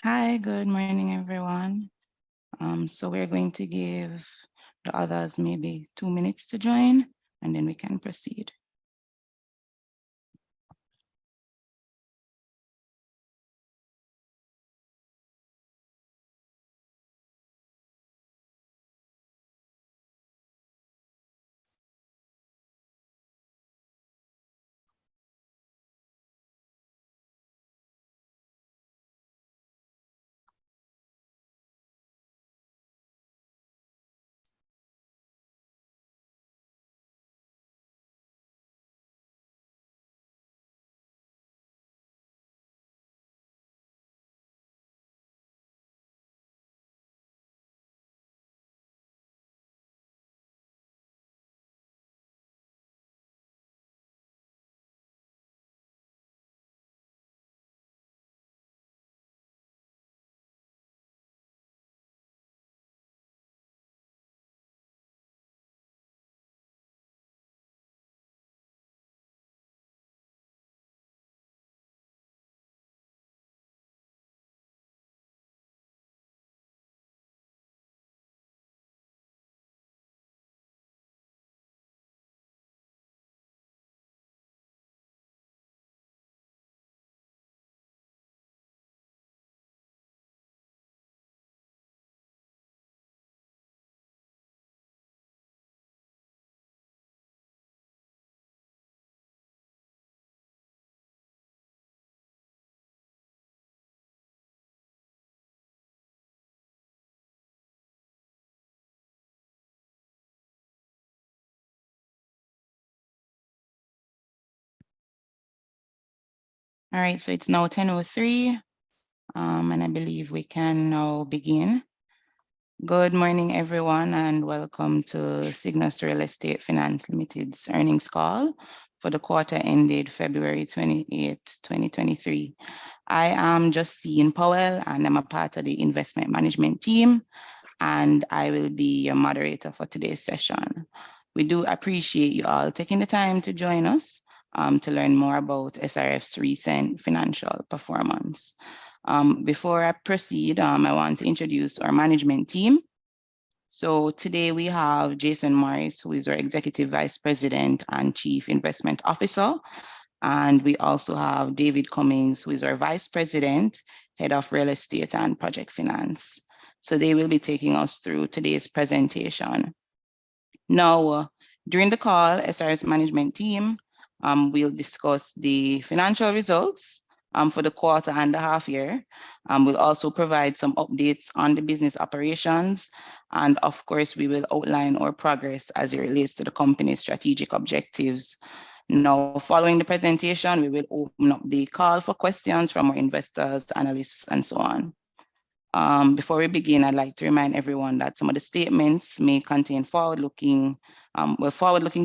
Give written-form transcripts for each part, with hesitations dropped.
Hi, good morning, everyone. So we're going to give the others maybe 2 minutes to join, and then we can proceed. All right, so it's now 10:03, and I believe we can now begin. Good morning, everyone, and welcome to SYGNUS Real Estate Finance Limited's earnings call for the quarter ended February 28, 2023. I am Justine Powell, and I'm a part of the investment management team, and I will be your moderator for today's session. We do appreciate you all taking the time to join us to learn more about SRF's recent financial performance. Before I proceed, I want to introduce our management team. So today we have Jason Morris, who is our Executive Vice President and Chief Investment Officer. And we also have David Cummings, who is our Vice President, Head of Real Estate and Project Finance. So they will be taking us through today's presentation. Now, during the call, SRS management team will discuss the financial results for the quarter and the half year. We'll also provide some updates on the business operations. And of course, we will outline our progress as it relates to the company's strategic objectives. Now, following the presentation, we will open up the call for questions from our investors, analysts, and so on. Before we begin, I'd like to remind everyone that some of the statements may contain forward-looking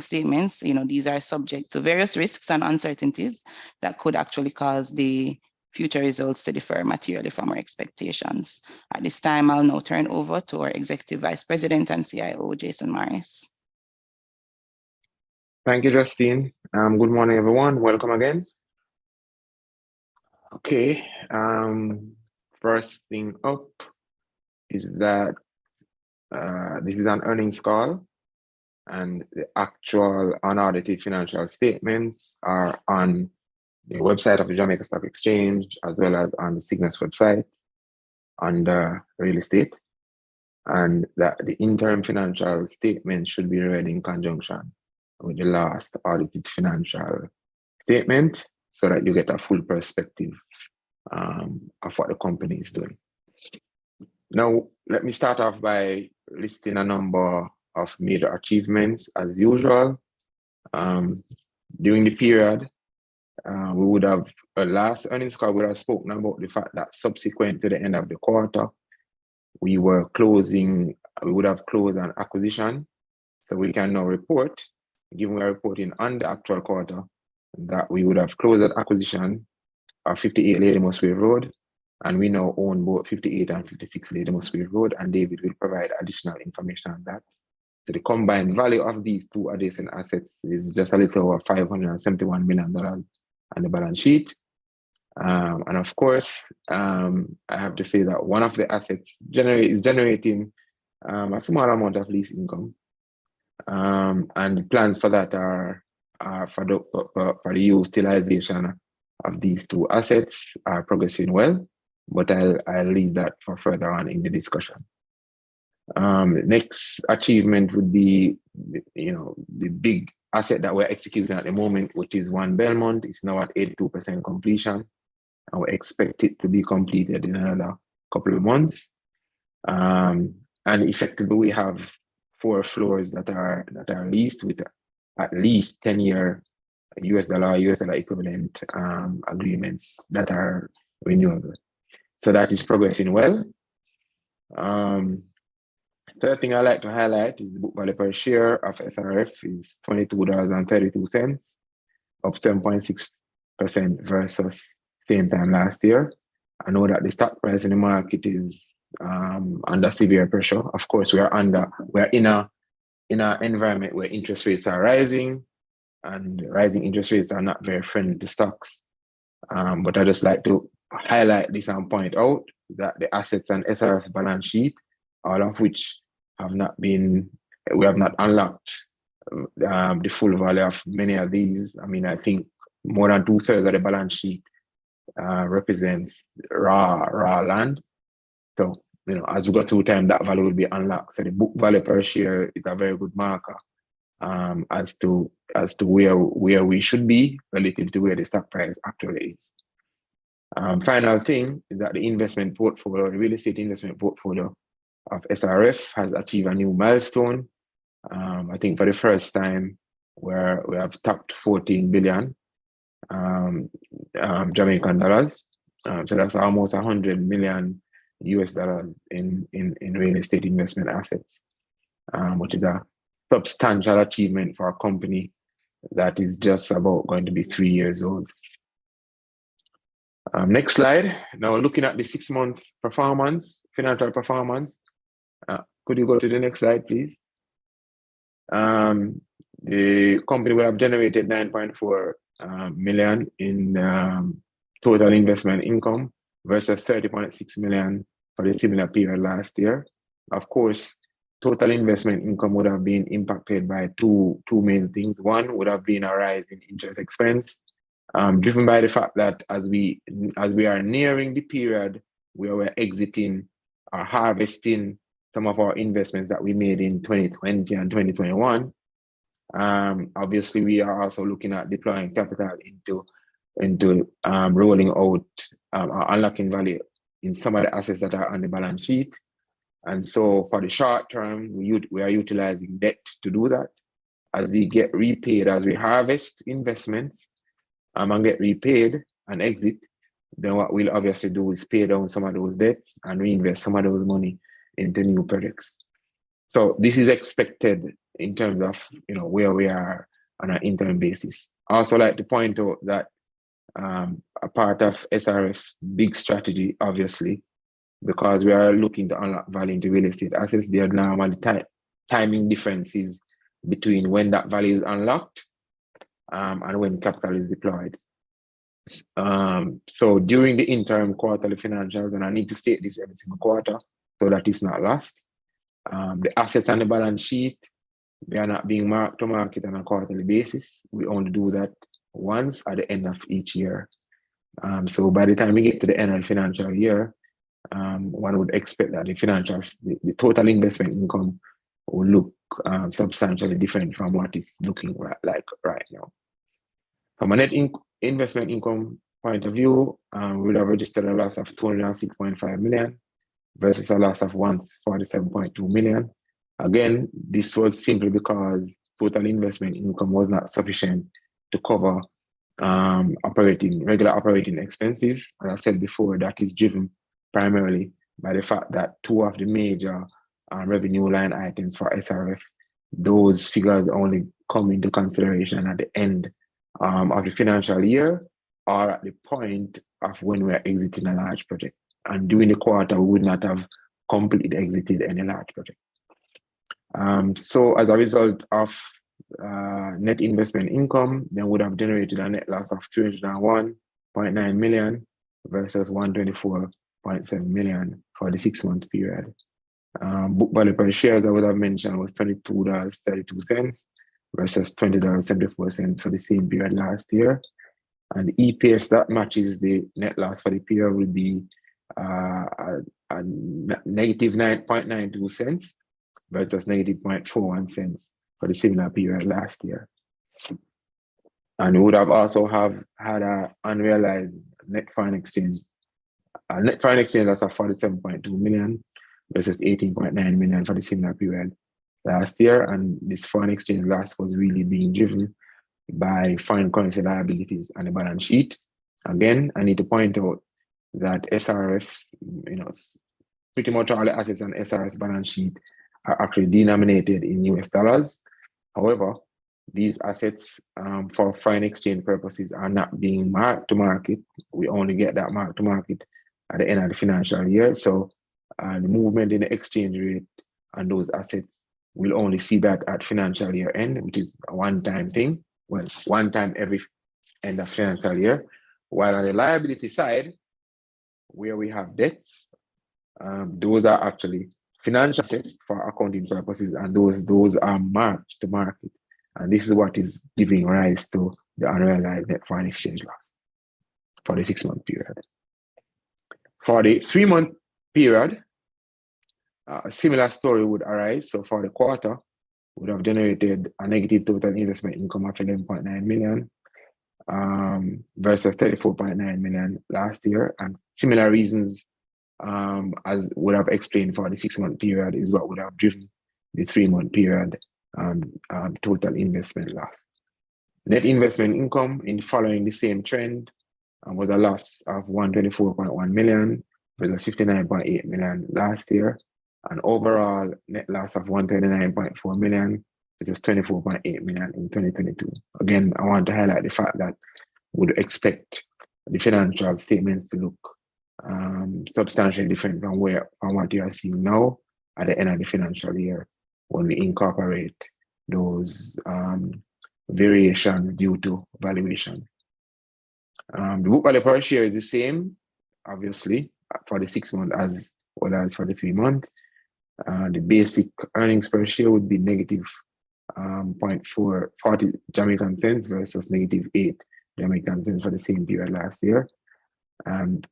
statements. These are subject to various risks and uncertainties that could actually cause the future results to differ materially from our expectations. At this time, I'll now turn over to our Executive Vice President and CIO, Jason Morris. Thank you, Justine. Good morning, everyone. Welcome again. Okay. First thing up is that this is an earnings call, and the actual unaudited financial statements are on the website of the Jamaica Stock Exchange, as well as on the SYGNUS website under real estate, and that the interim financial statement should be read in conjunction with the last audited financial statement so that you get a full perspective of what the company is doing. Now, let me start off by listing a number of major achievements as usual. During the period, we would have, last earnings call, we would have spoken about the fact that subsequent to the end of the quarter, we would have closed an acquisition. So we can now report, given we are reporting on the actual quarter, that we would have closed that acquisition of 58 Lady Musgrave Road, and we now own both 58 and 56 Lady Musgrave Road, and David will provide additional information on that. So the combined value of these two adjacent assets is just a little over $571 million on the balance sheet. And of course, I have to say that one of the assets is generating a small amount of lease income. And the plans for that are for the utilization of these two assets are progressing well, but I'll leave that for further on in the discussion. Next achievement would be, the big asset that we're executing at the moment, which is One Belmont. It's now at 82% completion, and we expect it to be completed in another couple of months. And effectively, we have 4 floors that are leased with at least 10-year US dollar equivalent agreements that are renewable. So that is progressing well. Third thing I like to highlight is the book value per share of SRF is $22.32, up 7.6% versus same time last year. I know that the stock price in the market is under severe pressure. Of course, we're in an environment where interest rates are rising, and rising interest rates are not very friendly to stocks. But I just like to highlight this and point out that the assets on SRF's balance sheet, all of which we have not unlocked the full value of many of these. I mean, I think more than 2/3 of the balance sheet represents raw land. So, as we go through time, that value will be unlocked. So the book value per share is a very good marker as to where we should be relative to where the stock price actually is. Final thing is that the investment portfolio, the real estate investment portfolio of SRF has achieved a new milestone. I think for the first time, where we have topped 14 billion Jamaican dollars. So that's almost $100 million US in real estate investment assets, which is a substantial achievement for a company that is just about going to be 3 years old. Next slide. Now looking at the 6-month performance, financial performance. Could you go to the next slide, please? The company will have generated 9.4 million in total investment income versus 30.6 million for the similar period last year. Of course, total investment income would have been impacted by two main things. One would have been a rise in interest expense, driven by the fact that as we are nearing the period where we're exiting or harvesting some of our investments that we made in 2020 and 2021. Obviously, we are also looking at deploying capital into rolling out or unlocking value in some of the assets that are on the balance sheet. And so for the short term, we are utilizing debt to do that. As we get repaid, as we harvest investments and get repaid and exit, then what we'll obviously do is pay down some of those debts and reinvest some of those money into new projects. So this is expected in terms of where we are on an interim basis. I also like to point out that a part of SRF's big strategy, obviously, because we are looking to unlock value into real estate assets, there are normally timing differences between when that value is unlocked and when capital is deployed. So during the interim quarterly financials, and I need to state this every single quarter so that it's not lost, the assets on the balance sheet, they are not being marked to market on a quarterly basis. We only do that once at the end of each year. So by the time we get to the end of the financial year, one would expect that the total investment income will look substantially different from what it's looking like right now. From a net investment income point of view, we would have registered a loss of 206.5 million versus a loss of 147.2 million. Again, this was simply because total investment income was not sufficient to cover regular operating expenses. As I said before, that is driven primarily by the fact that two of the major revenue line items for SRF, those figures only come into consideration at the end of the financial year or at the point of when we're exiting a large project. And during the quarter, we would not have completely exited any large project. So as a result of net investment income, then would have generated a net loss of 201.9 million versus 124.7 million for the 6-month period. Book value per share, as I would have mentioned, was $22.32 versus $20.74 for the same period last year. And the EPS that matches the net loss for the period will be negative 9.92 cents versus negative 0.41 cents for the similar period last year. And we would have also had an unrealized net foreign exchange. Net foreign exchange loss of 47.2 million versus 18.9 million for the similar period last year. And this foreign exchange loss was really being driven by foreign currency liabilities on the balance sheet. Again, I need to point out that SRF's, pretty much all the assets on SRF's balance sheet are actually denominated in US dollars. However, these assets for foreign exchange purposes are not being marked to market. We only get that marked to market at the end of the financial year. So the movement in the exchange rate on those assets, we'll only see that at financial year end, which is a one-time thing. Well, one time every end of financial year. While on the liability side, where we have debts, those are actually financial assets for accounting purposes, and those are marked to market. And this is what is giving rise to the unrealized net foreign exchange loss for the 6-month period. For the 3-month period, a similar story would arise. So for the quarter, would have generated a negative total investment income of 11.9 million versus 34.9 million last year. And similar reasons as would have explained for the 6-month period is what would have driven the 3-month period total investment loss. Net investment income in following the same trend was a loss of 124.1 million versus 59.8 million last year. An overall net loss of 139.4 million versus 24.8 million in 2022. Again, I want to highlight the fact that we would expect the financial statements to look substantially different from what you are seeing now at the end of the financial year when we incorporate those variations due to valuation. The book value per share is the same, obviously, for the 6 months as well as for the 3 months. The basic earnings per share would be negative 0.40 Jamaican cents versus negative 8 Jamaican cents for the same period last year. And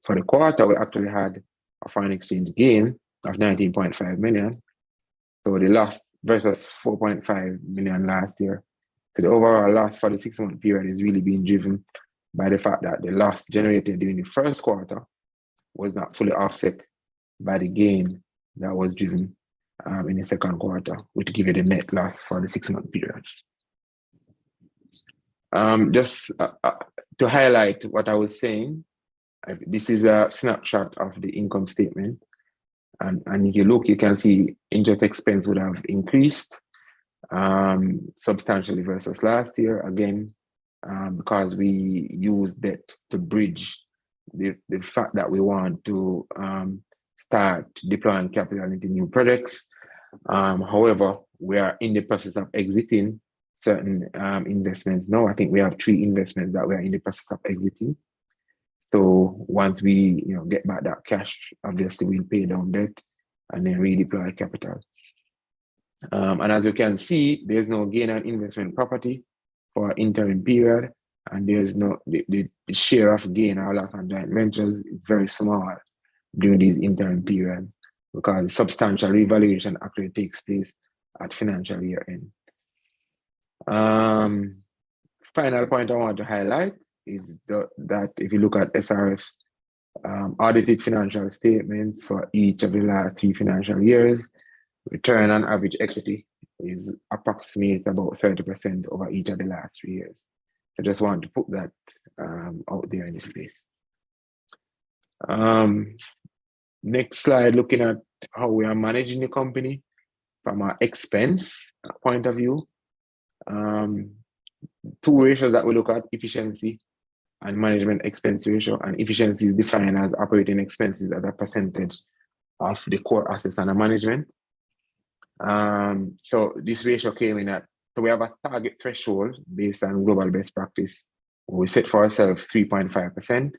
for the quarter, we actually had a foreign exchange gain of 19.5 million. So the loss versus 4.5 million last year. So the overall loss for the 6-month period is really being driven by the fact that the loss generated during the first quarter was not fully offset by the gain that was driven in the second quarter, which give you the net loss for the 6-month period. Just to highlight what I was saying, this is a snapshot of the income statement. And if you look, you can see interest expense would have increased substantially versus last year, again, because we use debt to bridge the fact that we want to start deploying capital into new projects. However, we are in the process of exiting certain investments now. I think we have 3 investments that we are in the process of exiting. So once we get back that cash, obviously we'll pay down debt and then redeploy capital. And as you can see, there's no gain on investment property for interim period, and there's no the share of gain or loss on joint ventures is very small during these interim periods because substantial revaluation actually takes place at financial year end. Final point I want to highlight is that if you look at SRF's audited financial statements for each of the last 3 financial years, return on average equity is approximately about 30% over each of the last 3 years. I just want to put that out there in the space. Next slide, looking at how we are managing the company from our expense point of view. Two ratios that we look at: efficiency and management expense ratio. And efficiency is defined as operating expenses as a percentage of the core assets under management. So this ratio came in at, so we have a target threshold based on global best practice. We set for ourselves 3.5%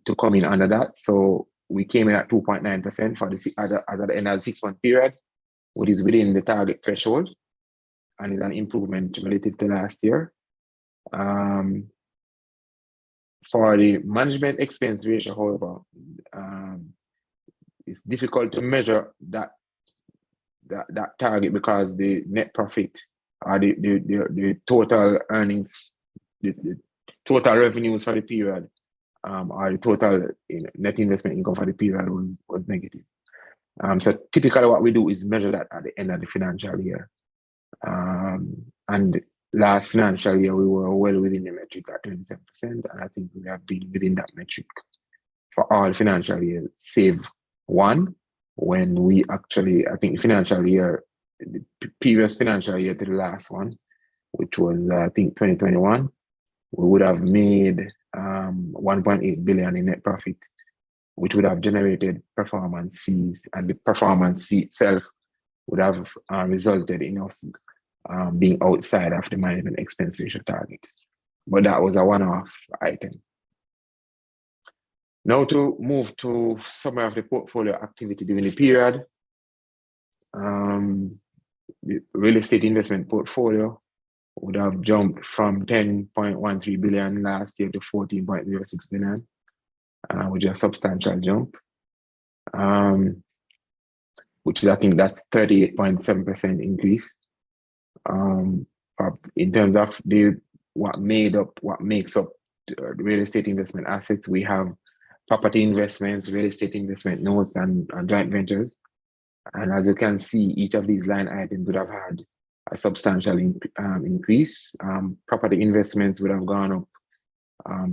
to come in under that. So we came in at 2.9% for the at the end of the 6-month period, which is within the target threshold and is an improvement relative to last year. For the management expense ratio, however, it's difficult to measure that target because the net profit or the total earnings, the total revenues for the period, or the total net investment income for the period was negative. So typically what we do is measure that at the end of the financial year. And last financial year, we were well within the metric at 27%, and I think we have been within that metric for all financial years, save one, when we actually, I think financial year, the previous financial year to the last one, which was, I think 2021, we would have made 1.8 billion in net profit, which would have generated performance fees, and the performance fee itself would have resulted in us being outside of the management expense ratio target. But that was a one-off item. Now to move to summary of the portfolio activity during the period. The real estate investment portfolio would have jumped from 10.13 billion last year to 14.06 billion, which is a substantial jump. Which is, I think that's 38.7% increase. In terms of what makes up the real estate investment assets, we have property investments, real estate investment notes, and joint ventures. And as you can see, each of these line items would have had a substantial increase. Property investments would have gone up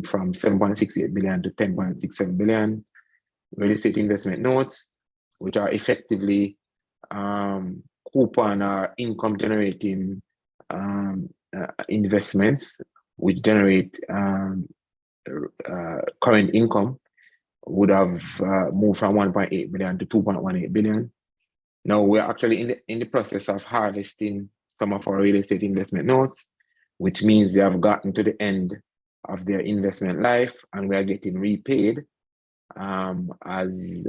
from 7.68 billion to 10.67 billion. Real estate investment notes, which are effectively coupon or income generating investments, which generate current income, would have moved from 1.8 billion to 2.18 billion. Now we're actually in the process of harvesting some of our real estate investment notes, which means they have gotten to the end of their investment life and we are getting repaid as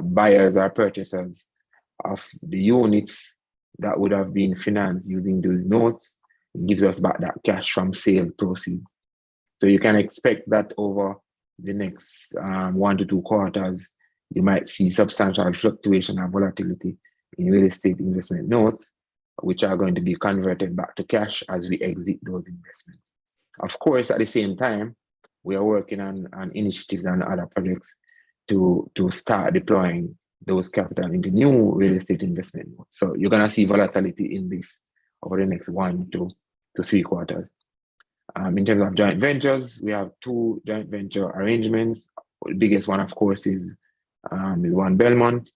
buyers or purchasers of the units that would have been financed using those notes. It gives us back that cash from sale proceeds. So you can expect that over the next 1 to 2 quarters, you might see substantial fluctuation and volatility in real estate investment notes, which are going to be converted back to cash as we exit those investments. Of course, at the same time, we are working on initiatives and other projects to start deploying those capital into new real estate investment notes. So you're going to see volatility in this over the next 1 to 3 quarters. In terms of joint ventures, we have 2 joint venture arrangements. The biggest one, of course, is One Belmont.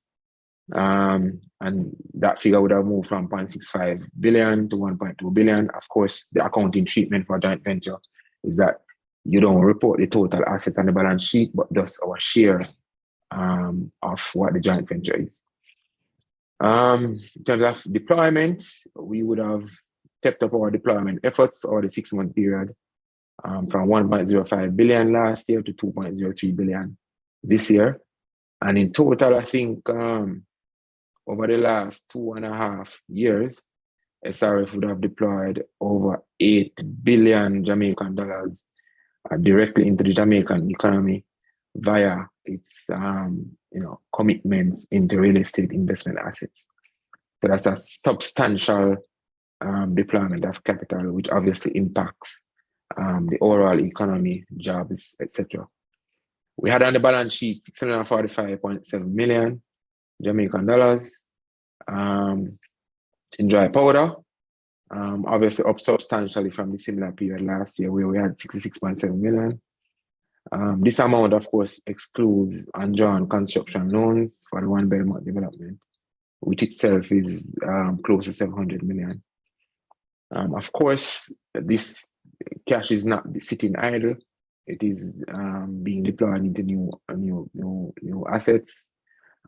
And that figure would have moved from 0.65 billion to 1.2 billion. Of course, the accounting treatment for joint venture is that you don't report the total asset on the balance sheet, but just our share of what the joint venture is. In terms of deployment, we would have stepped up our deployment efforts over the 6-month period from 1.05 billion last year to 2.03 billion this year. And in total, I think over the last 2.5 years, SRF would have deployed over 8 billion Jamaican dollars directly into the Jamaican economy via its commitments into real estate investment assets. So that's a substantial deployment of capital, which obviously impacts the overall economy, jobs, etc. We had on the balance sheet 345.7 million Jamaican dollars in dry powder, Obviously up substantially from the similar period last year where we had 66.7 million. This amount, of course, excludes undrawn construction loans for the One Belmont development, which itself is close to 700 million. Of course, this cash is not sitting idle. It is being deployed into new assets,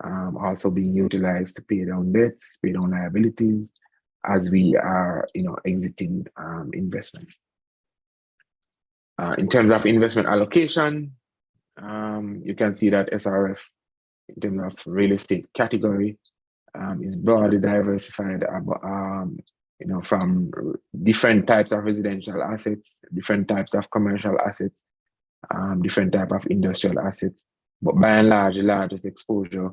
also being utilized to pay down debts, pay down liabilities, as we are, exiting investments. In terms of investment allocation, you can see that SRF, in terms of real estate category, is broadly diversified, from different types of residential assets, different types of commercial assets, different type of industrial assets. But by and large, the largest exposure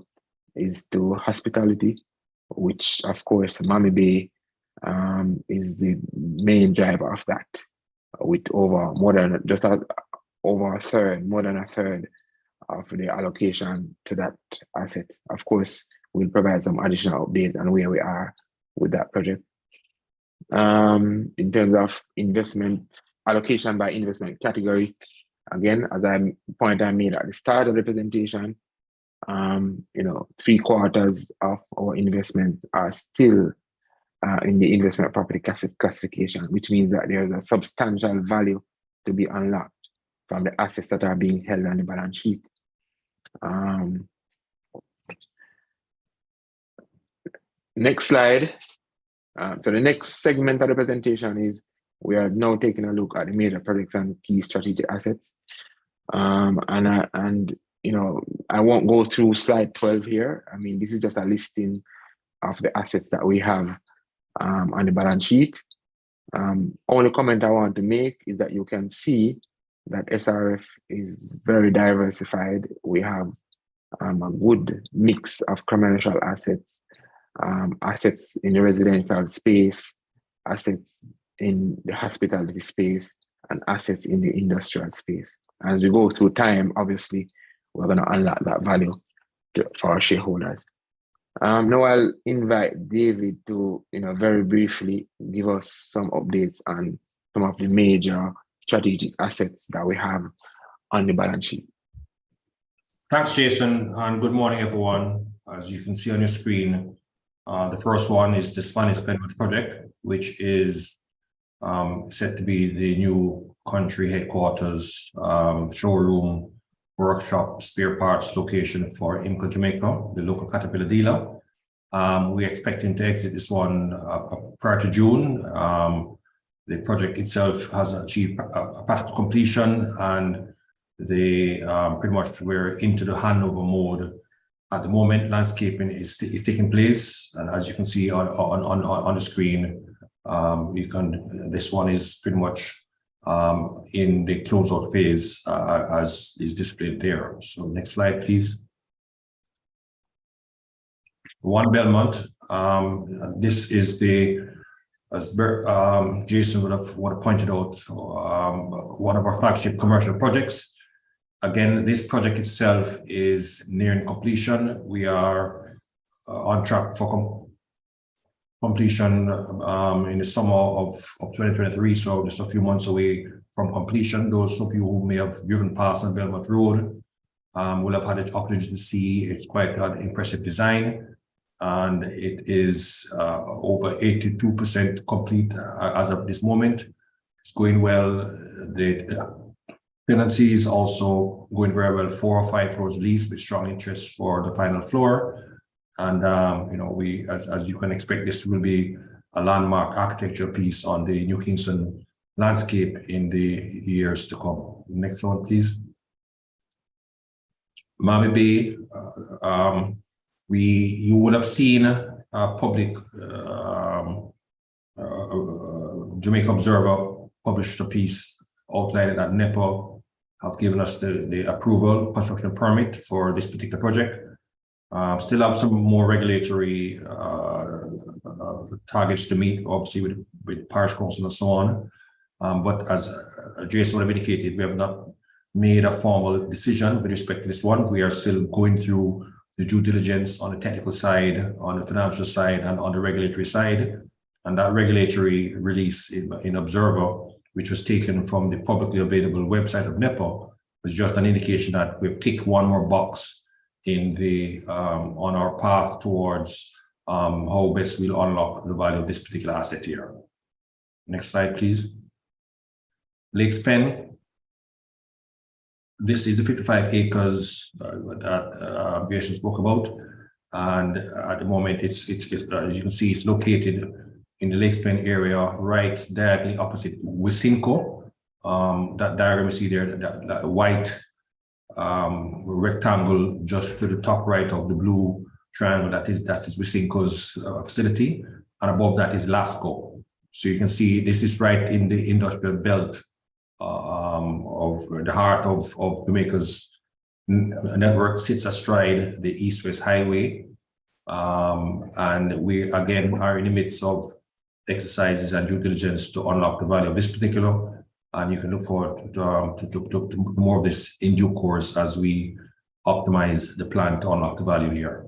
is to hospitality, which of course, Miami Bay is the main driver of that, with more than a third of the allocation to that asset. Of course, we'll provide some additional updates on where we are with that project. In terms of investment allocation by investment category, again, as I made at the start of the presentation, 3/4 of our investments are still in the investment property classification, which means that there's a substantial value to be unlocked from the assets that are being held on the balance sheet. Next slide. So the next segment of the presentation is we are now taking a look at the major projects and key strategic assets. I won't go through slide 12 here. I mean, this is just a listing of the assets that we have on the balance sheet. Only comment I want to make is that you can see that SRF is very diversified. We have a good mix of commercial assets, assets in the residential space, assets in the hospitality space, and assets in the industrial space. As we go through time, obviously, we're going to unlock that value for our shareholders. Now I'll invite David to, very briefly give us some updates on some of the major strategic assets that we have on the balance sheet. Thanks, Jason, and good morning, everyone. As you can see on your screen, the first one is the SYGNUS Alternative project, which is set to be the new country headquarters, showroom, workshop, spare parts location for IMCO Jamaica, the local Caterpillar dealer. We're expecting to exit this one prior to June. The project itself has achieved a path to completion, and they pretty much we're into the handover mode. At the moment, landscaping is taking place, and as you can see on the screen, this one is pretty much in the closeout phase as is displayed there. So next slide, please. One Belmont. This is as Jason would have pointed out, one of our flagship commercial projects. Again, this project itself is nearing completion. We are on track for completion in the summer of 2023, so just a few months away from completion. Those of you who may have driven past on Belmont Road will have had the opportunity to see it's quite an impressive design, and it is over 82% complete as of this moment. It's going well. The tenancy is also going very well. 4 or 5 floors leased with strong interest for the final floor. And as you can expect, this will be a landmark architectural piece on the New Kingston landscape in the years to come. Next one, please. Miami Bay. You would have seen public Jamaica Observer published a piece outlining that NEPA have given us the approval, construction permit for this particular project. Still have some more regulatory targets to meet, obviously with Parish Council and so on. But as Jason would have indicated, we have not made a formal decision with respect to this one. We are still going through the due diligence on the technical side, on the financial side, and on the regulatory side And that regulatory release in Observer, which was taken from the publicly available website of NEPA, was just an indication that we've ticked one more box in the on our path towards how best we'll unlock the value of this particular asset here. Next slide, please. Lake Spen. This is the 55 acres that Jason spoke about, and at the moment, it's as you can see, it's located in the Lake Spen area, right diagonally opposite Wisinco. That diagram you see there, that white rectangle just to the top right of the blue triangle, that is Wisinco's facility, and above that is Lasco. So you can see this is right in the industrial belt of the heart of Jamaica's network, sits astride the East-West Highway, and we again are in the midst of exercises and due diligence to unlock the value of this particular, and you can look forward to more of this in due course as we optimize the plan to unlock the value here.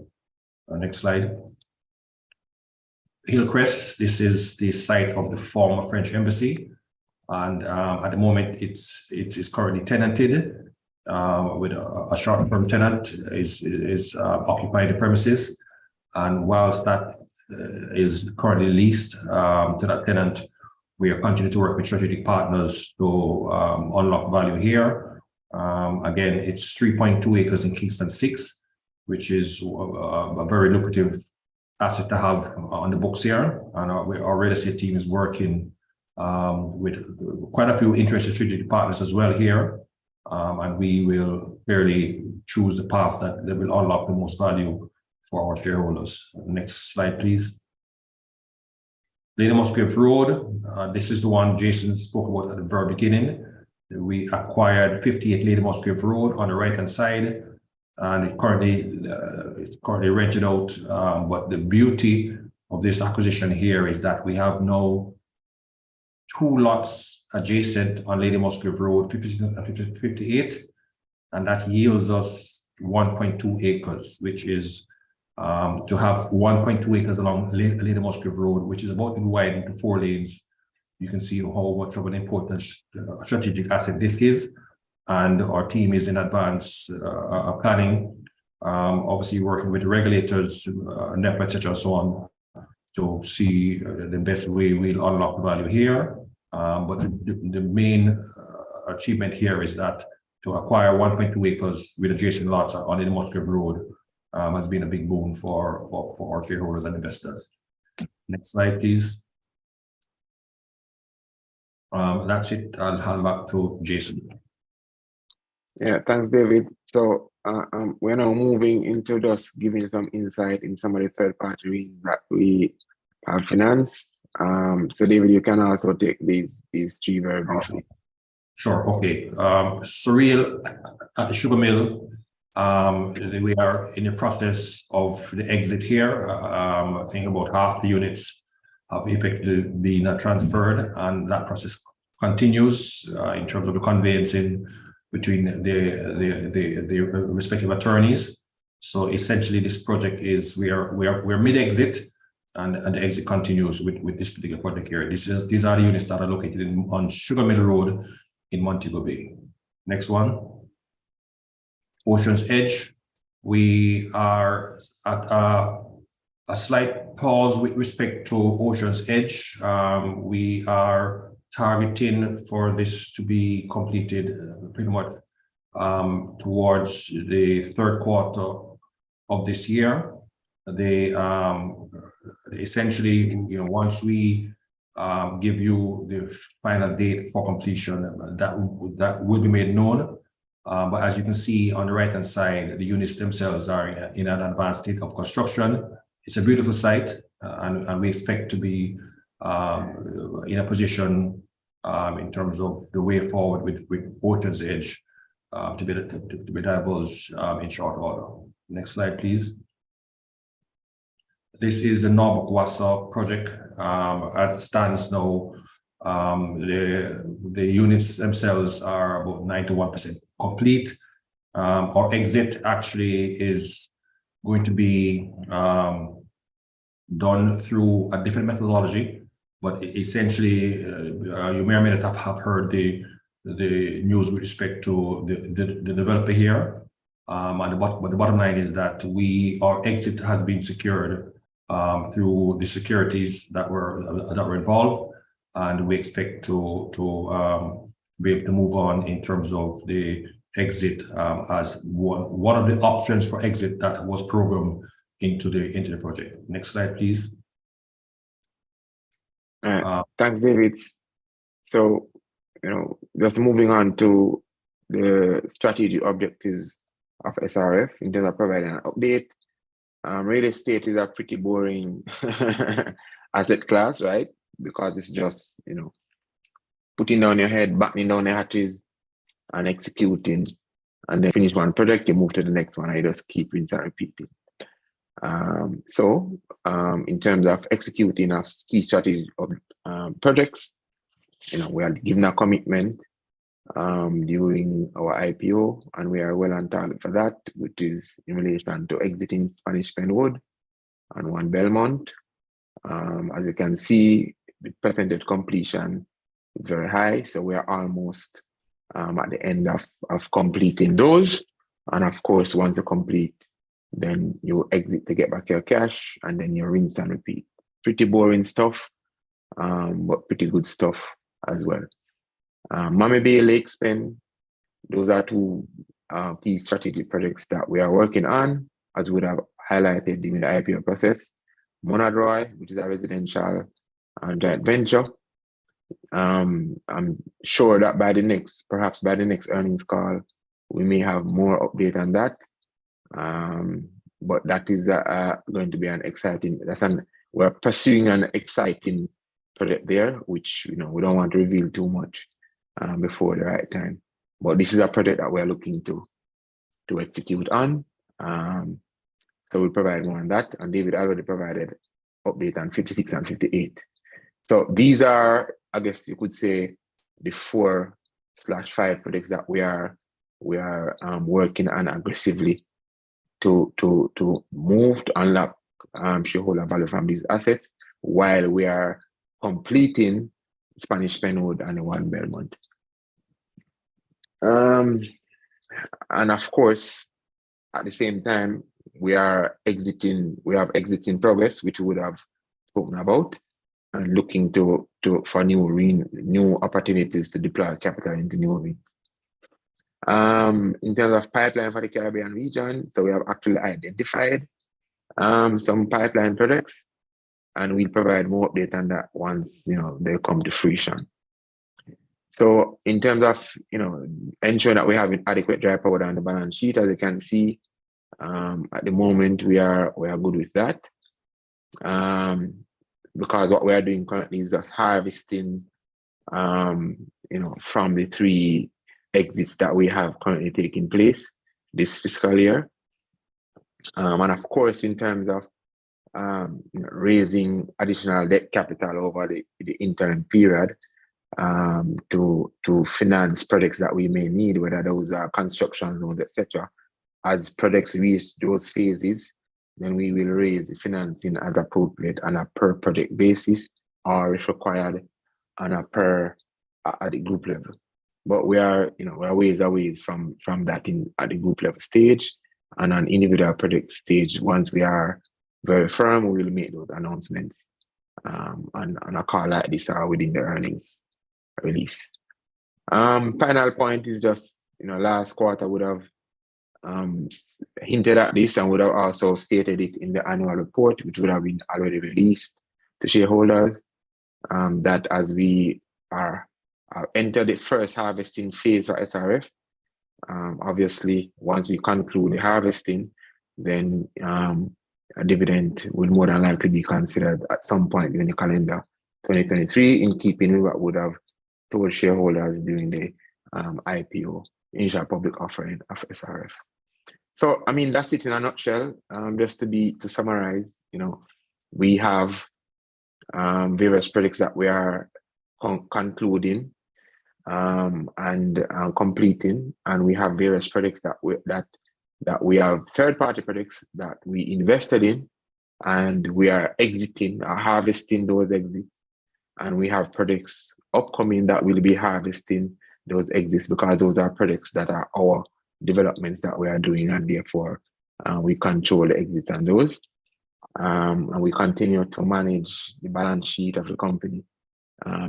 Next slide. Hillcrest, this is the site of the former French embassy, and at the moment it is currently tenanted with a short-term tenant is occupying the premises, and whilst that is currently leased to that tenant, we are continuing to work with strategic partners to unlock value here. Again, it's 3.2 acres in Kingston 6, which is a very lucrative asset to have on the books here, and our real estate team is working with quite a few interested strategic partners as well here, and we will fairly choose the path that will unlock the most value for our shareholders. Next slide, please. Lady Musgrave Road, this is the one Jason spoke about at the very beginning. We acquired 58 Lady Musgrave Road on the right-hand side, and it's currently rented out. But the beauty of this acquisition here is that we have now 2 lots adjacent on Lady Musgrave Road, 56 and 58, and that yields us 1.2 acres, which is to have 1.2 acres along Lady Musgrave Road, which is about to be widened to 4 lanes. You can see how much of an important strategic asset this is, and our team is in advance planning, obviously working with the regulators, NEPA, etc., so on, to see the best way we'll unlock the value here. But the main achievement here is that to acquire 1.2 acres with adjacent lots on Lady Musgrave Road has been a big boon for our shareholders and investors. Next slide, please. That's it. I'll hand back to Jason. Yeah, thanks, David. So we're now moving into just giving some insight in some of the third-party reasons that we have financed. So David, you can also take these 3 very briefly. Sure. Okay. Surreal at the sugar mill. We are in the process of the exit here. I think about half the units have effectively been transferred, and that process continues in terms of the conveyancing between the respective attorneys. So essentially, this project is we're mid-exit, and the exit continues with this particular project here. These are the units that are located on Sugar Mill Road in Montego Bay. Next one. Ocean's Edge. We are at a slight pause with respect to Ocean's Edge. We are targeting for this to be completed pretty much towards the 3rd quarter of this year. They essentially, once we give you the final date for completion, that will be made known. But as you can see on the right-hand side, the units themselves are in an advanced state of construction. It's a beautiful site, and we expect to be in a position in terms of the way forward with Ocean's Edge to be divulged in short order. Next slide, please. This is the Norbuck-Wausau project. As it stands now, the units themselves are about 91% complete. Our exit actually is going to be done through a different methodology. but essentially, you may or may not have heard the news with respect to the developer here. But the bottom line is that our exit has been secured through the securities that were involved, and we expect to be able to move on in terms of the exit as one of the options for exit that was programmed into the project. Next slide, please. Thanks, David. So, just moving on to the strategic objectives of SRF in terms of providing an update. Real estate is a pretty boring asset class, right? Because it's just, putting down your head, battening down the hatches, and executing, and then finish one project, you move to the next one, and you just keep rinsing and repeating. So, in terms of executing of key strategy projects, we are given a commitment during our IPO, and we are well on target for that, which is in relation to exiting Spanish Penwood and One Belmont. As you can see, the percentage completion is very high, so we are almost at the end of completing those. And of course, once you complete, then you exit to get back your cash, and then you rinse and repeat. Pretty boring stuff, but pretty good stuff as well. Mammy Bay, Lake Spend, those are two key strategic projects that we are working on, as we would have highlighted during the IPO process. Monadroy, which is a residential joint venture. I'm sure that perhaps by the next earnings call, we may have more update on that. But that is going to be an exciting, we're pursuing an exciting project there, which we don't want to reveal too much before the right time. But this is a project that we're looking to execute on. So we'll provide more on that. And David already provided update on 56 and 58. So these are, I guess you could say, the 4/5 projects that we are working on aggressively to move to unlock shareholder value from these assets, while we are completing Spanish Penwood and the One Belmont. And of course, at the same time, we have exiting progress, which we would have spoken about, and looking for new opportunities to deploy capital into new regions. In terms of pipeline for the Caribbean region, so we have actually identified some pipeline projects, and we'll provide more update on that once they come to fruition. So in terms of ensuring that we have adequate dry powder on the balance sheet, as you can see, at the moment we are good with that. Because what we are doing currently is just harvesting from the 3 exits that we have currently taking place this fiscal year. And of course, in terms of raising additional debt capital over the interim period to finance projects that we may need, whether those are construction loans, etc. As projects reach those phases, then we will raise the financing as appropriate on a per project basis, or if required on a at the group level. But we are ways away from that at the group level stage, and on individual project stage. Once we are very firm, we will make those announcements on a call like this or within the earnings release. Final point is just last quarter would have hinted at this, and would have also stated it in the annual report, which would have been already released to shareholders, that as we are entered the first harvesting phase for SRF, obviously once we conclude the harvesting, then a dividend will more than likely be considered at some point during the calendar 2023, in keeping with what would have told shareholders during the IPO, initial public offering of SRF. So, I mean, that's it in a nutshell. Just to summarize, we have various projects that we are concluding and completing, and we have various projects that we have third-party projects that we invested in, and we are exiting or harvesting those exits and we have projects upcoming that will be harvesting those exits, because those are projects that are our developments that we are doing, and therefore we control the exits on those. And we continue to manage the balance sheet of the company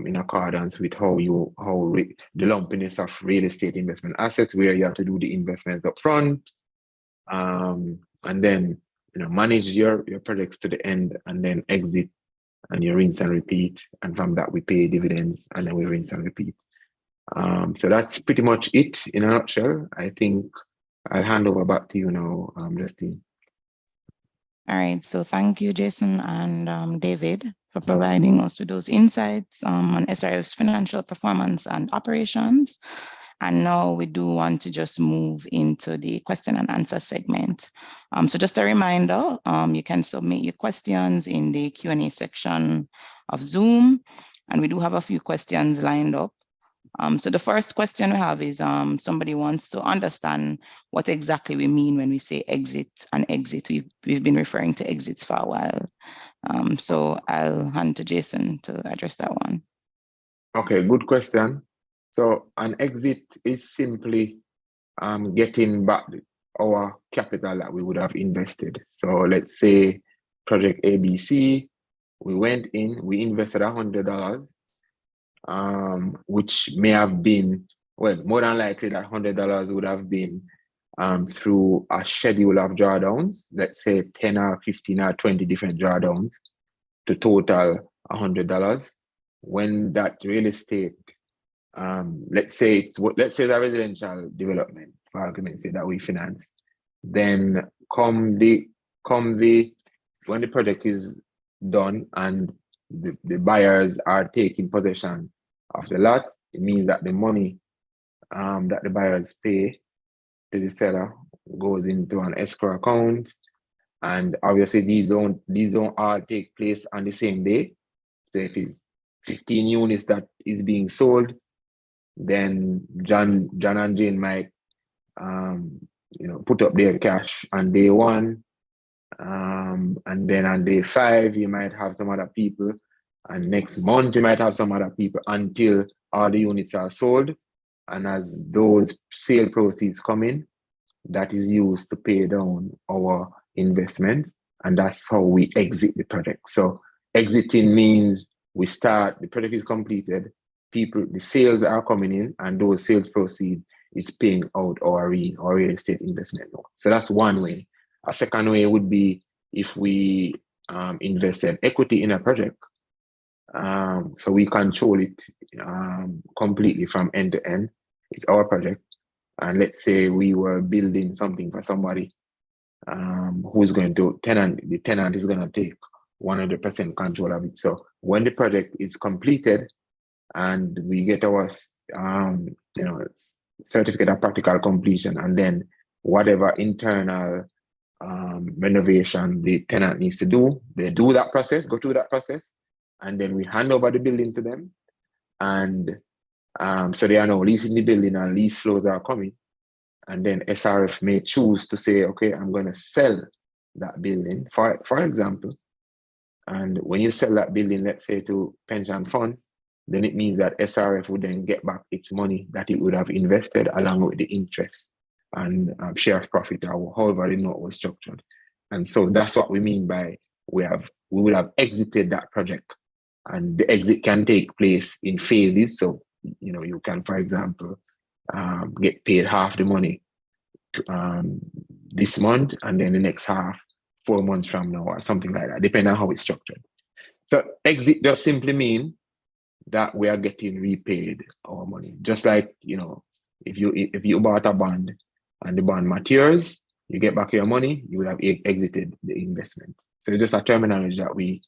in accordance with the lumpiness of real estate investment assets, where you have to do the investments up front, and then manage your projects to the end, and then exit, and you rinse and repeat. And from that we pay dividends, and then we rinse and repeat. So that's pretty much it in a nutshell. I think I'll hand over back to you now, Justine. All right, so thank you, Jason and David, for providing us with those insights on SRF's financial performance and operations. And now we do want to just move into the question and answer segment. So just a reminder, you can submit your questions in the Q&A section of Zoom, and we do have a few questions lined up. So the first question we have is somebody wants to understand what exactly we mean when we say exit and exit. We've been referring to exits for a while. So I'll hand to Jason to address that one. Okay, good question. So an exit is simply getting back our capital that we would have invested. So let's say project ABC, we went in, we invested $100, which may have been, well, more than likely that $100 would have been through a schedule of drawdowns, let's say 10 or 15 or 20 different drawdowns to total $100. When that real estate, let's say it's a residential development, for argument's sake, that we finance, then when the project is done and the buyers are taking possession of the lot, it means that the money that the buyers pay to the seller goes into an escrow account. And obviously these don't all take place on the same day. So if it's 15 units that is being sold, then John and Jane might put up their cash on day one, and then on day 5 you might have some other people, and next month you might have some other people, until all the units are sold. And as those sale proceeds come in, that is used to pay down our investment, and that's how we exit the project. So exiting means the project is completed, the sales are coming in, and those sales proceeds is paying out our real estate investment note. So that's one way. A second way would be if we invested equity in a project. So we control it completely from end to end. It's our project. And let's say we were building something for somebody who's going to the tenant is going to take 100% control of it. So when the project is completed and we get our certificate of practical completion, and then whatever internal renovation the tenant needs to do, they do that process, go through that process, and then we hand over the building to them. And so they are now leasing the building, and lease flows are coming. And then SRF may choose to say, okay, I'm going to sell that building, for example. And when you sell that building, let's say to pension funds, then it means that SRF would then get back its money that it would have invested, along with the interest and share of profit, or however the note was structured. And so that's what we mean by we will have exited that project. And the exit can take place in phases. So, you can, for example, get paid half the money this month, and then the next half 4 months from now, or something like that, depending on how it's structured. So exit just simply mean that we are getting repaid our money. Just like, if you bought a bond and the bond matures, you get back your money, you will have exited the investment. So it's just a terminology that we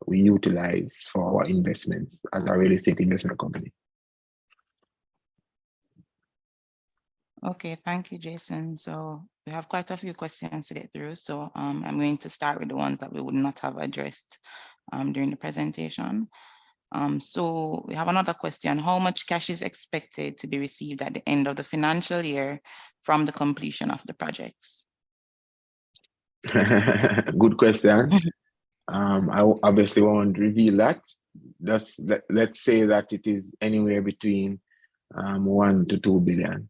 utilize for our investments as a real estate investment company. Okay, thank you, Jason. So we have quite a few questions to get through. So I'm going to start with the ones that we would not have addressed during the presentation. So we have another question. How much cash is expected to be received at the end of the financial year from the completion of the projects? Good question. I obviously won't reveal that, let's say that it is anywhere between 1 to 2 billion.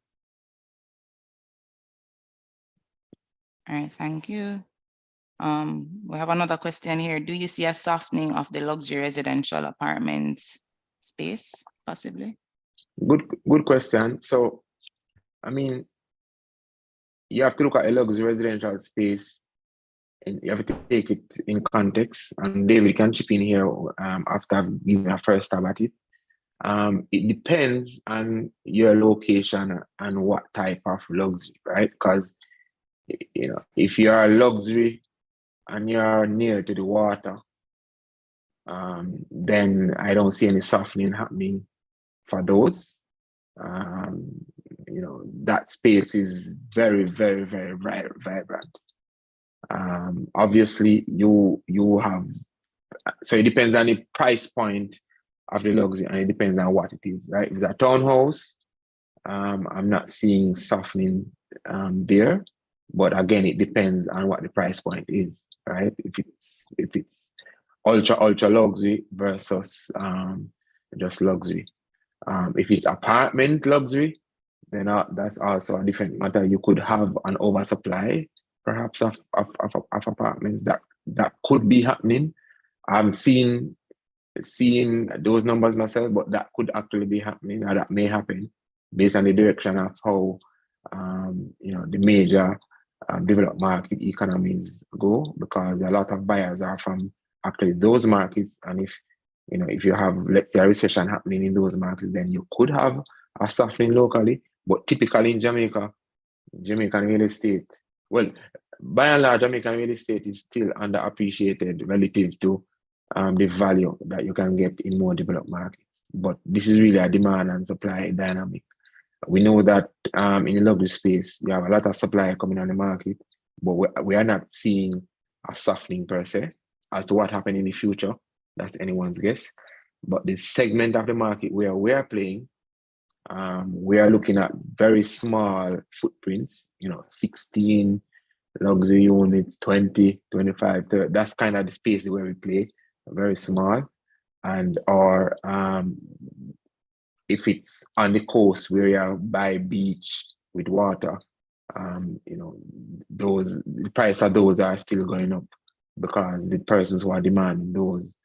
All right, thank you. We have another question here. Do you see a softening of the luxury residential apartments space, possibly? Good question. So, I mean, you have to look at a luxury residential space, and you have to take it in context. And David can chip in here after I've given a first stab at it. It depends on your location and what type of luxury, right? Because, you know, if you are a luxury and you're near to the water, then I don't see any softening happening for those. You know, that space is very, very, very vibrant. Obviously, you have, so it depends on the price point of the luxury, and it depends on what it is, right? If it's a townhouse, I'm not seeing softening there, but again, it depends on what the price point is, right? If it's ultra luxury versus just luxury. If it's apartment luxury, then that's also a different matter. You could have an oversupply, perhaps, of apartments that could be happening. I haven't seen those numbers myself, but that could actually be happening, or that may happen based on the direction of how you know, the major developed market economies go, because a lot of buyers are from actually those markets. And if you know, if you have, let's say, a recession happening in those markets, then you could have a softening locally. But typically in Jamaican real estate, well, by and large, Jamaican real estate is still underappreciated relative to the value that you can get in more developed markets. But this is really a demand and supply dynamic. We know that in the luxury space, you have a lot of supply coming on the market, but we are not seeing a softening per se. As to what happens in the future, that's anyone's guess. But the segment of the market where we are playing, we are looking at very small footprints, you know, 16 luxury units, 20, 25, 30. That's kind of the space where we play, very small. And or if it's on the coast where you are by beach with water, you know, the price of those are still going up, because the persons who are demanding those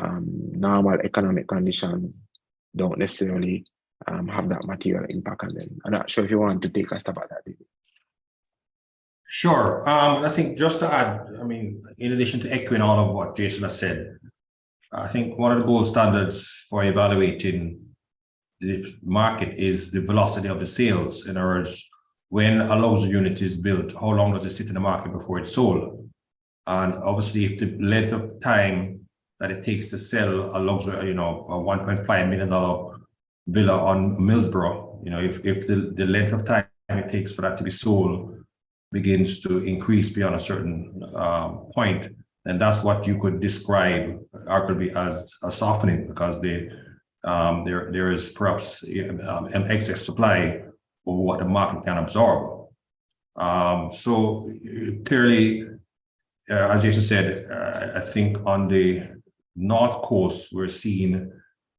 normal economic conditions don't necessarily have that material impact on them. I'm not sure if you want to take a stab at that, David. Sure. I think just to add, I mean, in addition to echoing all of what Jason has said, I think one of the gold standards for evaluating the market is the velocity of the sales. In other words, when a luxury unit is built, how long does it sit in the market before it's sold? And obviously, if the length of time that it takes to sell a luxury, you know, a $1.5 million villa on Millsboro, you know, if the length of time it takes for that to be sold begins to increase beyond a certain point, then that's what you could describe arguably as a softening, because there is perhaps an excess supply over what the market can absorb. So clearly, as Jason said, I think on the North Coast, we're seeing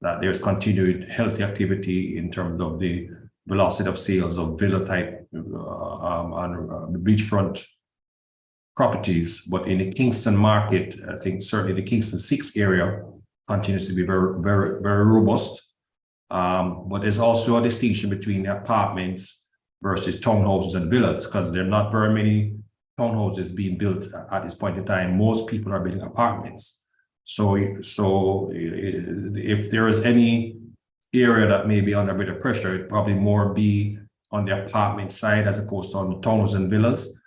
that there's continued healthy activity in terms of the velocity of sales of villa type on beachfront properties. But in the Kingston market, I think certainly the Kingston 6 area continues to be very, very, very robust. But there's also a distinction between apartments versus townhouses and villas, because there are not very many townhouses being built at this point in time. Most people are building apartments. So if there is any area that may be under a bit of pressure, it probably more be on the apartment side as opposed to on the townhouses and villas,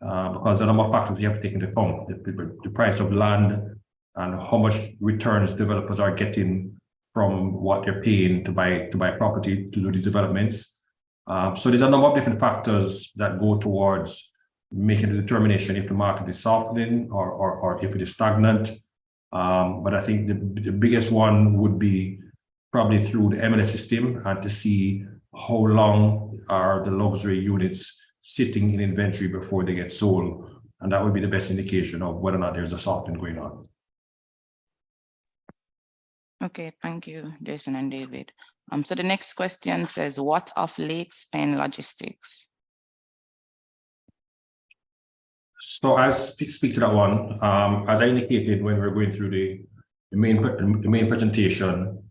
because there are more factors you have to take into account: the price of land and how much returns developers are getting from what they're paying to buy property to do these developments. So there's a number of different factors that go towards making the determination if the market is softening or if it is stagnant. But I think the biggest one would be probably through the MLS system, and to see how long are the luxury units sitting in inventory before they get sold. And that would be the best indication of whether or not there's a softening going on. Okay, thank you, Jason and David. So the next question says, what of Lake Spen Logistics? So I'll speak to that one. As I indicated when we were going through the main presentation,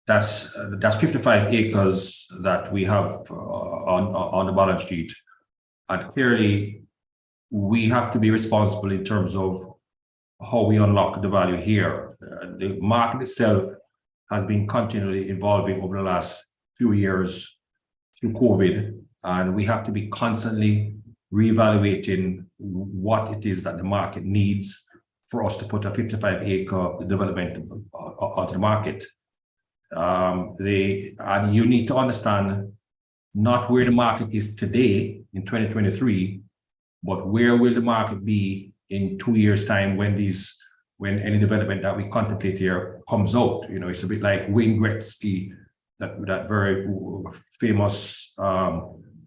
that's 55 acres that we have on the balance sheet. And clearly, we have to be responsible in terms of how we unlock the value here. The market itself has been continually evolving over the last few years through COVID, and we have to be constantly reevaluating what it is that the market needs for us to put a 55-acre development onto the market. And you need to understand not where the market is today in 2023, but where will the market be in 2 years' time when any development that we contemplate here comes out. You know, it's a bit like Wayne Gretzky, that very famous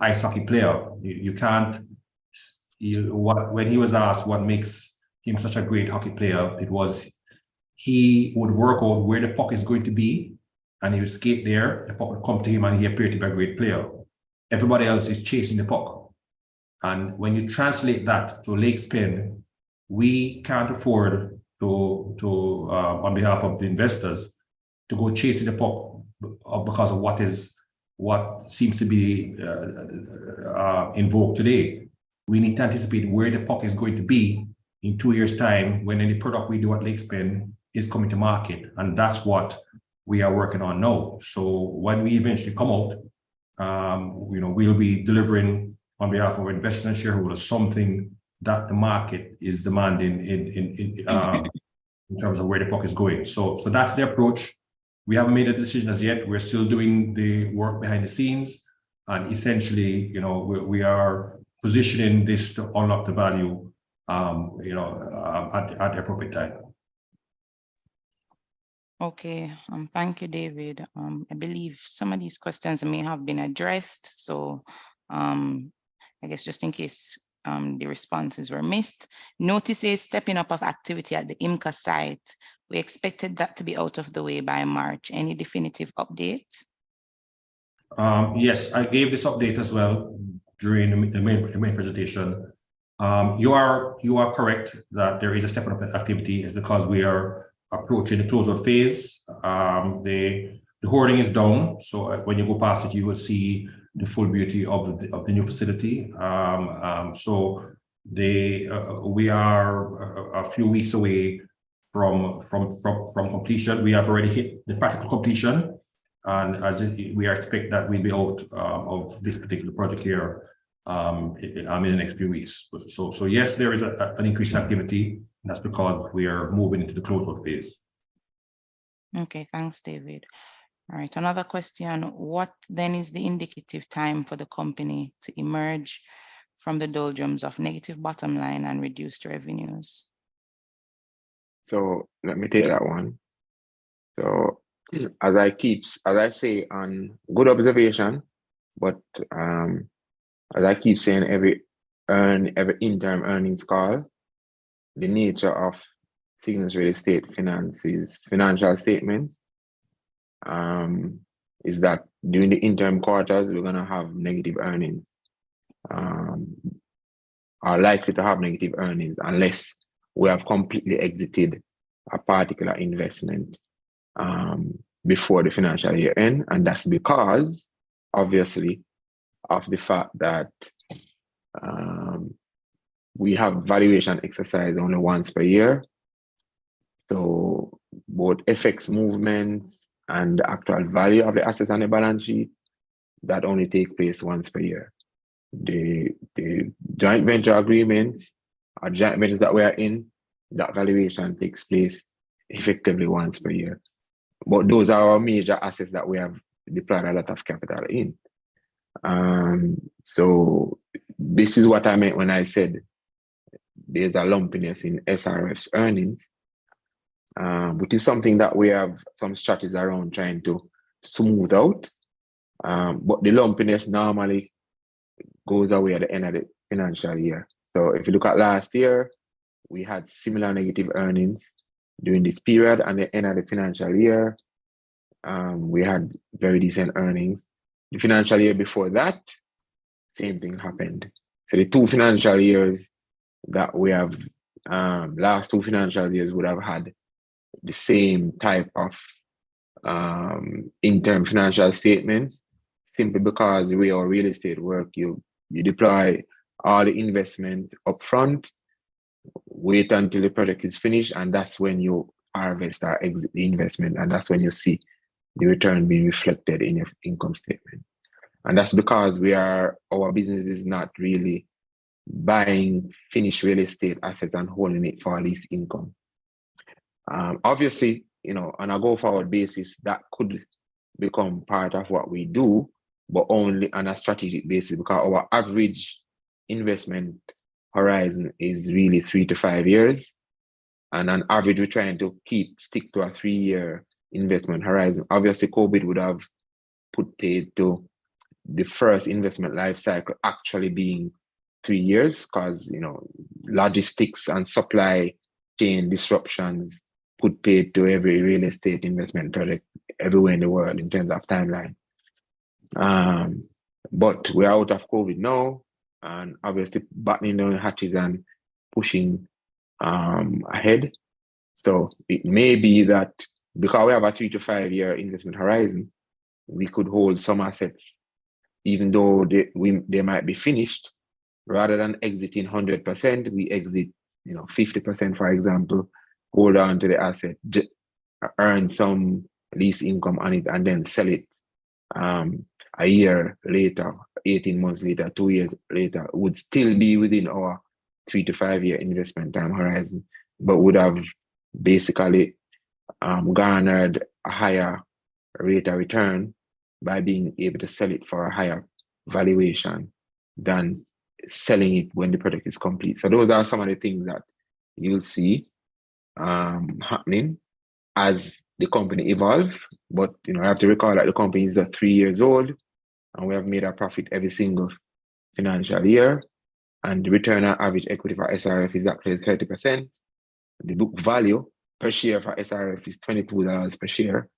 ice hockey player. When he was asked what makes him such a great hockey player, it was he would work out where the puck is going to be, and he would skate there, the puck would come to him, and he appeared to be a great player. Everybody else is chasing the puck. And when you translate that to Lake Spen, we can't afford to on behalf of the investors, to go chasing the puck because of what seems to be in vogue today. We need to anticipate where the puck is going to be in 2 years' time when any product we do at Lake Spen is coming to market, and that's what we are working on now. So when we eventually come out, we'll be delivering on behalf of our investors and shareholders something that the market is demanding in terms of where the puck is going. So that's the approach. We haven't made a decision as yet. We're still doing the work behind the scenes, and essentially, we are positioning this to unlock the value, at the appropriate time. Okay, thank you, David. I believe some of these questions may have been addressed. So I guess just in case the responses were missed. Notices stepping up of activity at the IMCA site. We expected that to be out of the way by March. Any definitive update? Yes, I gave this update as well during the main presentation. You are correct that there is a stepping up of activity. It's because we are approaching the closeout phase. The hoarding is down, so when you go past it, you will see the full beauty of the new facility. We are a few weeks away from completion. We have already hit the practical completion, and we expect that we'll be out of this particular project here in the next few weeks. So yes, there is an increase in activity, and that's because we are moving into the closeout phase. Okay, thanks, David. All right, another question. What then is the indicative time for the company to emerge from the doldrums of negative bottom line and reduced revenues? So let me take that one. So as I say, on good observation, but as I keep saying, every interim earnings call, the nature of SYGNUS Real Estate Finance's financial statement is that during the interim quarters, we're going to have negative earnings, are likely to have negative earnings unless we have completely exited a particular investment before the financial year end. And that's because, obviously, of the fact that we have valuation exercise only once per year. So both FX movements and the actual value of the assets on the balance sheet, that only take place once per year. The joint venture agreements or joint ventures that we are in, that valuation takes place effectively once per year. But those are our major assets that we have deployed a lot of capital in. So this is what I meant when I said there's a lumpiness in SRF's earnings, which is something that we have some strategies around trying to smooth out. But the lumpiness normally goes away at the end of the financial year. So if you look at last year, we had similar negative earnings during this period, and the end of the financial year, we had very decent earnings. The financial year before that, same thing happened. So the 2 financial years that we have, last 2 financial years would have had the same type of interim financial statements, simply because the way our real estate work, you deploy all the investment upfront, wait until the project is finished, and that's when you harvest or exit the investment, and that's when you see the return being reflected in your income statement. And that's because our business is not really buying finished real estate assets and holding it for lease income. Obviously, on a go-forward basis, that could become part of what we do, but only on a strategic basis, because our average investment horizon is really 3 to 5 years. And on average, we're trying to stick to a 3-year investment horizon. Obviously, COVID would have put paid to the first investment life cycle actually being 3 years, because logistics and supply chain disruptions put paid to every real estate investment project everywhere in the world in terms of timeline. But we're out of COVID now, and obviously battening down the hatches and pushing ahead. So it may be that because we have a 3 to 5 year investment horizon, we could hold some assets, even though they might be finished. Rather than exiting 100%, we exit 50%, for example, hold on to the asset, earn some lease income on it, and then sell it a year later, 18 months later, 2 years later. Would still be within our 3 to 5 year investment time horizon, but would have basically garnered a higher rate of return by being able to sell it for a higher valuation than selling it when the project is complete. So those are some of the things that you'll see happening as the company evolves. But I have to recall that the company is 3 years old, and we have made a profit every single financial year. And the return on average equity for SRF is actually 30%. The book value per share for SRF is $22 per share.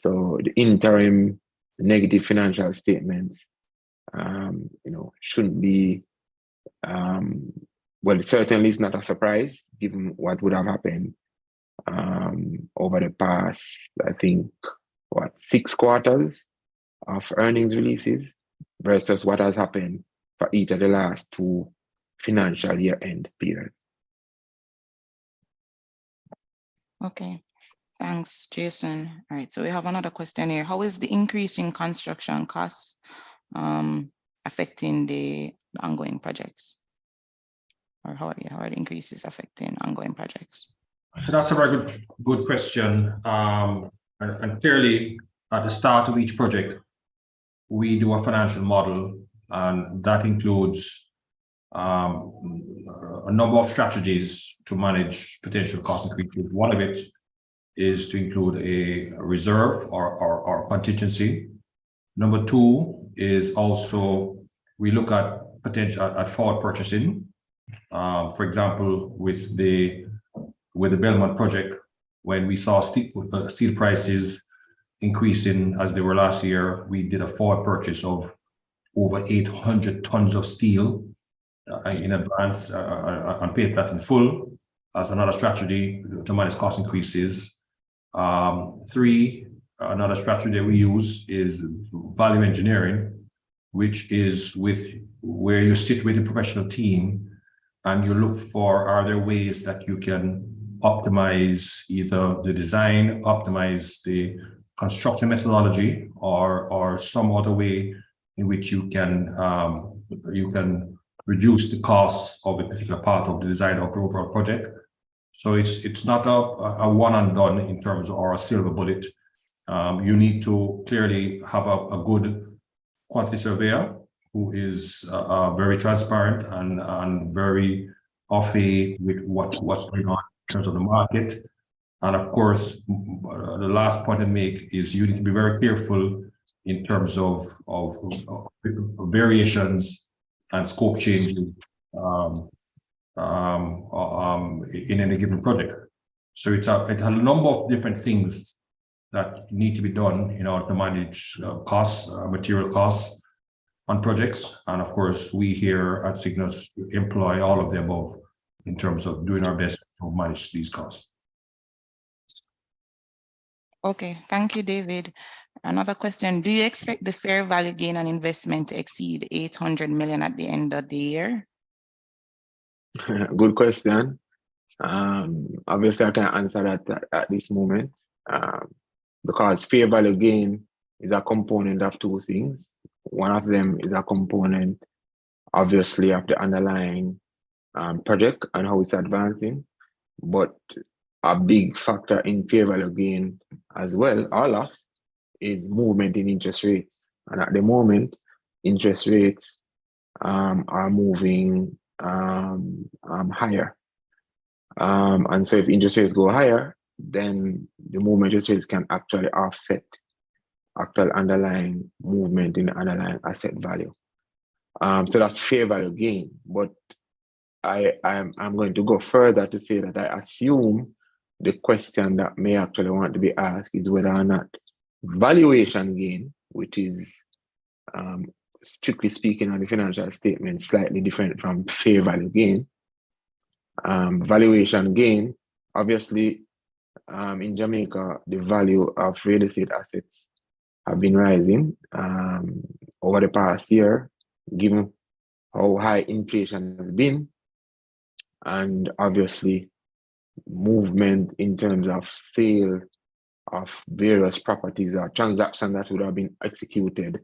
So the interim negative financial statements, shouldn't be, well, certainly it's not a surprise given what would have happened over the past, I think, 6 quarters of earnings releases versus what has happened for each of the last 2 financial year end periods. Okay, thanks, Jason. All right, so we have another question here. How is the increase in construction costs affecting the ongoing projects? Or how are the increases affecting ongoing projects? So that's a very good question. And clearly, at the start of each project, we do a financial model, and that includes a number of strategies to manage potential cost increases. One of it is to include a reserve or contingency. Number 2 is also we look at potential at forward purchasing. For example, with the Belmont project, when we saw steel prices increasing as they were last year, we did a forward purchase of over 800 tons of steel in advance and paid that in full as another strategy to manage cost increases. 3, another strategy that we use is value engineering, which is where you sit with a professional team and you look for, are there ways that you can optimize either the design, optimize the construction methodology, or some other way in which you can reduce the costs of a particular part of the design of the overall project. So it's not a one and done in terms of or a silver bullet. You need to clearly have a good quantity surveyor who is very transparent and very au fait with what's going on in terms of the market. And of course, the last point I make is you need to be very careful in terms of variations and scope changes in any given project. So it's a number of different things that need to be done in order to manage costs, material costs on projects. And of course, we here at SYGNUS employ all of the above in terms of doing our best to manage these costs. Okay, thank you, David. Another question, do you expect the fair value gain on investment to exceed 800 million at the end of the year? Good question. Obviously, I can't answer that at this moment because fair value gain is a component of two things. One of them is a component, obviously, of the underlying project and how it's advancing, but a big factor in fair value gain as well, or loss, is movement in interest rates. And at the moment, interest rates are moving higher. And so if interest rates go higher, then the movement interest rates can actually offset actual underlying movement in the underlying asset value. So that's fair value gain. But I'm going to go further to say that I assume the question that may actually want to be asked is whether or not valuation gain, which is strictly speaking on the financial statement, slightly different from fair value gain. Valuation gain, obviously, in Jamaica, the value of real estate assets have been rising over the past year, given how high inflation has been, and obviously movement in terms of sale of various properties or transactions that would have been executed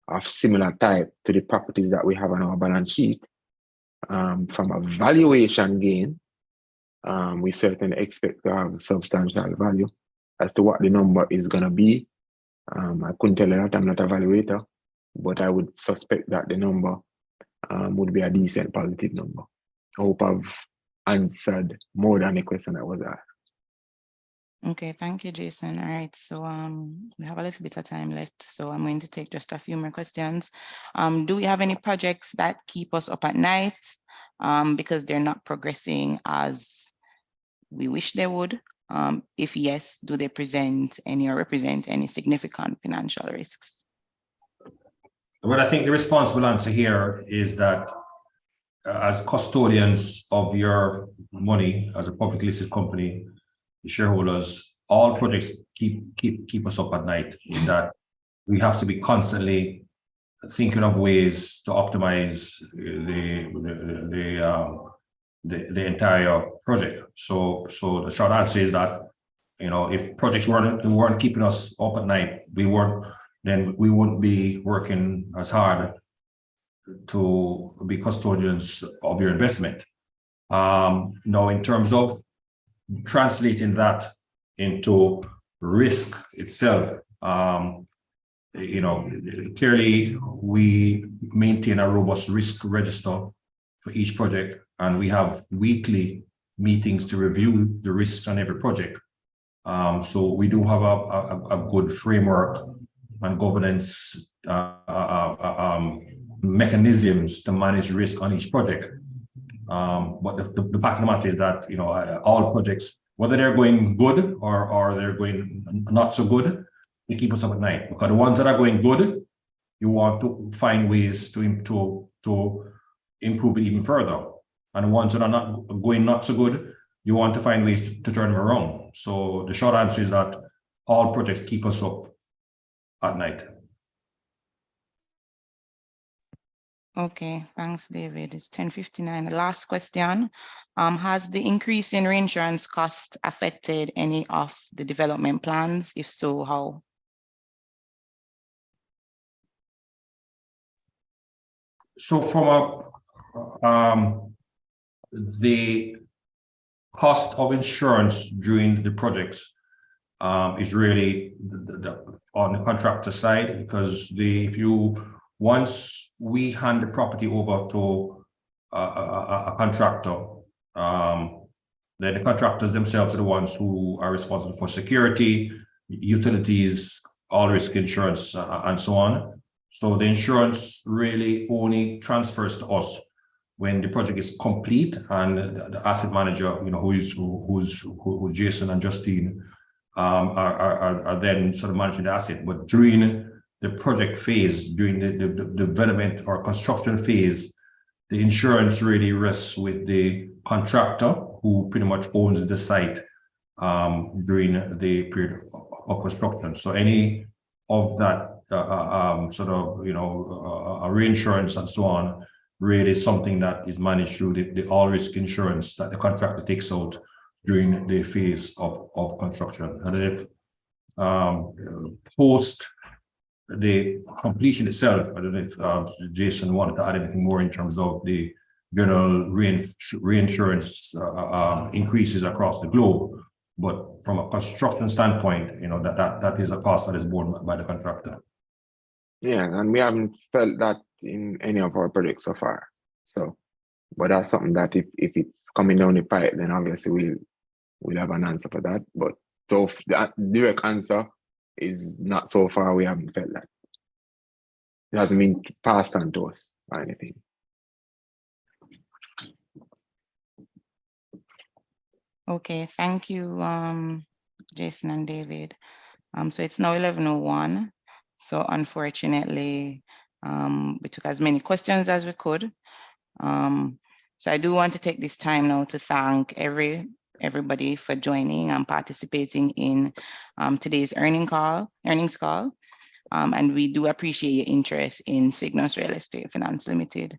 of similar type to the properties that we have on our balance sheet. From a valuation gain, we certainly expect to have substantial value. As to what the number is going to be, I couldn't tell you that, I'm not a valuator, but I would suspect that the number would be a decent positive number. I hope I've answered more than the question that was asked. Okay, thank you, Jason. All right, so we have a little bit of time left, so I'm going to take just a few more questions. Do we have any projects that keep us up at night because they're not progressing as we wish they would? If yes, do they present any or represent any significant financial risks? Well, I think the responsible answer here is that as custodians of your money as a publicly listed company, the shareholders, all projects keep us up at night, in that we have to be constantly thinking of ways to optimize the entire project. So the short answer is that, you know, if projects weren't keeping us up at night, then we wouldn't be working as hard to be custodians of your investment. Now, in terms of translating that into risk itself, you know, clearly we maintain a robust risk register for each project, and we have weekly meetings to review the risks on every project. So we do have a good framework and governance mechanisms to manage risk on each project. But the fact of the matter is that, you know, all projects, whether they're going good or they're going not so good, they keep us up at night. Because the ones that are going good, you want to find ways to improve it even further. And the ones that are not so good, you want to find ways to turn them around. So the short answer is that all projects keep us up at night. Okay, thanks, David. It's 10:59. The last question. Has the increase in reinsurance cost affected any of the development plans? If so, how? So from the cost of insurance during the projects is really on the contractor side, because once we hand the property over to a contractor, then the contractors themselves are the ones who are responsible for security, utilities, all risk insurance, and so on. So the insurance really only transfers to us when the project is complete, and the asset manager, you know, who's Jason and Justine, are then sort of managing the asset. But during the project phase, during the development or construction phase, the insurance really rests with the contractor who pretty much owns the site during the period of construction. So any of that sort of, reinsurance and so on, really something that is managed through the all-risk insurance that the contractor takes out during the phase of construction. And if post the completion itself, I don't know if Jason wanted to add anything more in terms of the general reinsurance increases across the globe. But from a construction standpoint, that is a cost that is borne by the contractor. Yeah, and we haven't felt that in any of our projects so far. So, but that's something that if it's coming down the pipe, then obviously we'll have an answer for that. But so the direct answer is not so far. We haven't felt that. It hasn't been passed on to us or anything. Okay, thank you, Jason and David. So it's now 11:01. So unfortunately, we took as many questions as we could. So I do want to take this time now to thank everybody for joining and participating in today's earnings call. And we do appreciate your interest in SYGNUS Real Estate Finance Limited.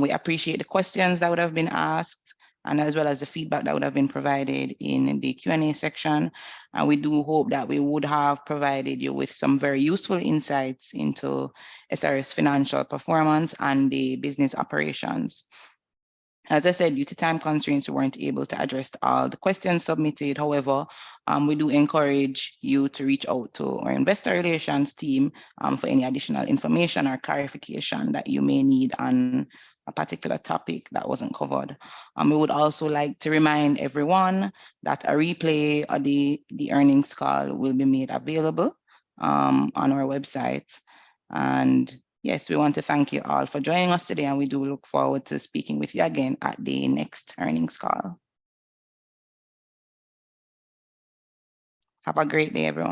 We appreciate the questions that would have been asked, and as well as the feedback that would have been provided in the Q&A section. And we do hope that we would have provided you with some very useful insights into SRF's financial performance and the business operations. As I said, due to time constraints, we weren't able to address all the questions submitted. However, we do encourage you to reach out to our investor relations team for any additional information or clarification that you may need on a particular topic that wasn't covered. We would also like to remind everyone that a replay of the earnings call will be made available on our website. And yes, we want to thank you all for joining us today, and we do look forward to speaking with you again at the next earnings call. Have a great day, everyone.